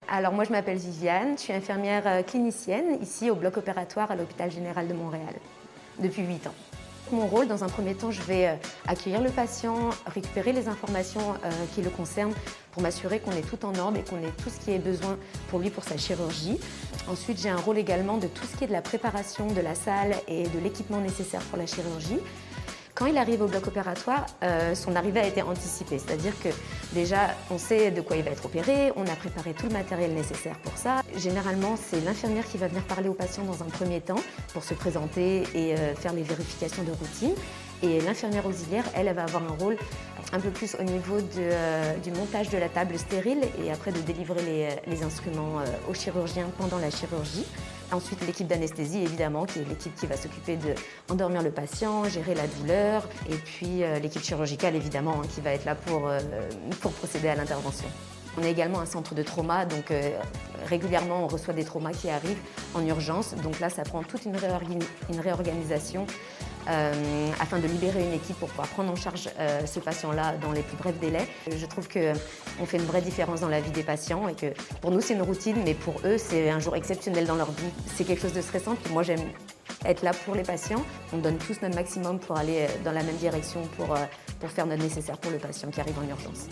Alors moi je m'appelle Viviane, je suis infirmière clinicienne ici au bloc opératoire à l'hôpital général de Montréal depuis 8 ans. Mon rôle, dans un premier temps, je vais accueillir le patient, récupérer les informations qui le concernent pour m'assurer qu'on est tout en ordre et qu'on ait tout ce qui est besoin pour lui pour sa chirurgie. Ensuite, j'ai un rôle également de tout ce qui est de la préparation de la salle et de l'équipement nécessaire pour la chirurgie. Quand il arrive au bloc opératoire, son arrivée a été anticipée, c'est-à-dire que déjà on sait de quoi il va être opéré, on a préparé tout le matériel nécessaire pour ça. Généralement, c'est l'infirmière qui va venir parler au patient dans un premier temps pour se présenter et faire les vérifications de routine. Et l'infirmière auxiliaire, elle va avoir un rôle un peu plus au niveau du montage de la table stérile et après de délivrer les instruments aux chirurgiens pendant la chirurgie. Ensuite, l'équipe d'anesthésie, évidemment, qui est l'équipe qui va s'occuper d'endormir le patient, gérer la douleur. Et puis l'équipe chirurgicale, évidemment, qui va être là pour procéder à l'intervention. On est également un centre de trauma, donc régulièrement on reçoit des traumas qui arrivent en urgence. Donc là, ça prend toute une réorganisation afin de libérer une équipe pour pouvoir prendre en charge ce patient-là dans les plus brefs délais. Je trouve qu'on fait une vraie différence dans la vie des patients et que pour nous c'est une routine, mais pour eux c'est un jour exceptionnel dans leur vie. C'est quelque chose de stressant, puis moi j'aime être là pour les patients. On donne tous notre maximum pour aller dans la même direction pour faire notre nécessaire pour le patient qui arrive en urgence.